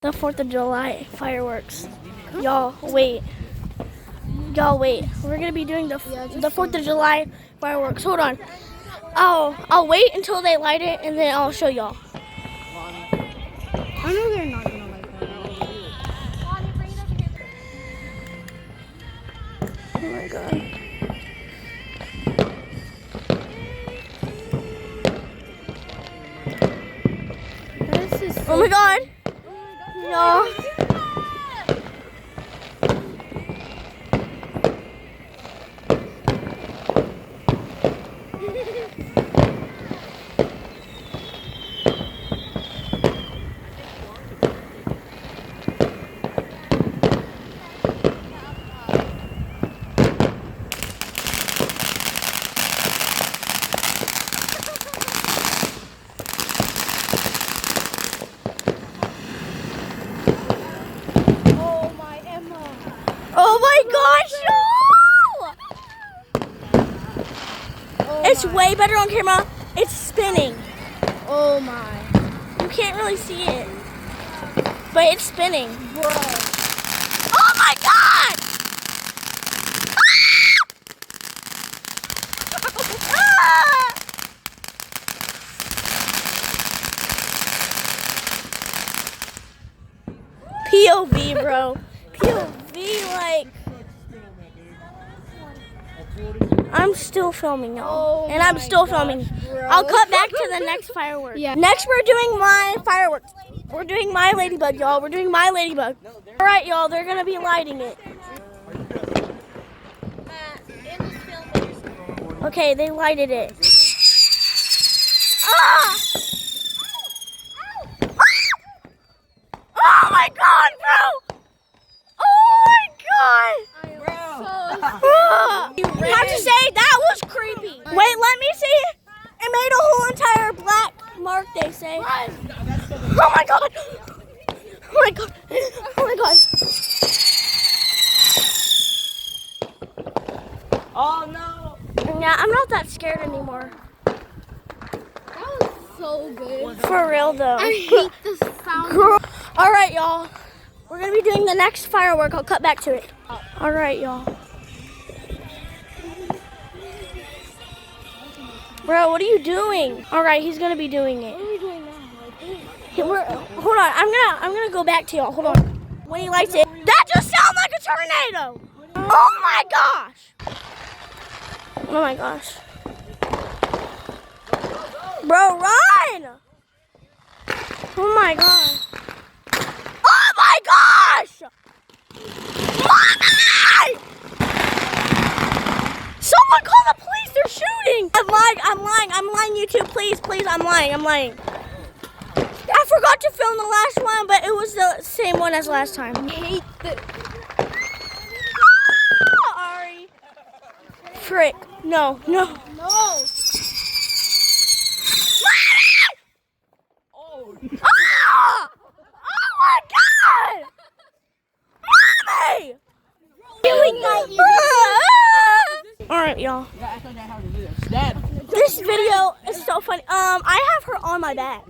the 4th of July fireworks. Y'all wait. Y'all wait. We're gonna be doing the 4th of July fireworks. Hold on. I'll wait until they light it and then I'll show y'all. I know they're not gonna like that. Oh my god. This is Oh my god. No. Oh my gosh, no! It's way better on camera. It's spinning. Oh my. You can't really see it. But it's spinning. Bro. Oh my god! Ah! POV, bro. POV, like. I'm still filming, y'all. And I'm still filming. I'll cut back to the next fireworks. Yeah. Next, we're doing my fireworks. We're doing my ladybug, y'all. We're doing my ladybug. All right, y'all. They're going to be lighting it. Okay, they lighted it. Ah! Oh my god, bro! Oh my god! I have to say, that was creepy. Wait, let me see. It made a whole entire black mark, they say. Oh my god! Oh my god! Oh my god! Oh no. Yeah, I'm not that scared anymore. That was so good. For real, though. I hate the sound. Girl. All right, y'all. We're going to be doing the next firework. I'll cut back to it. All right, y'all. Bro, what are you doing? All right, he's going to be doing it. What are we doing now? Hold on. I'm gonna go back to y'all. Hold on. When he lights it, that just sounds like a tornado. Oh my gosh. Oh my gosh. Bro, run! Oh my god. Oh my gosh! Mommy! Someone call the police, they're shooting! I'm lying, YouTube, please, I'm lying. I forgot to film the last one, but it was the same one as last time. I hate the. Sorry. Frick. No. No. Oh! Oh my god! Mommy! Alright, y'all. This video is so funny. I have her on my back.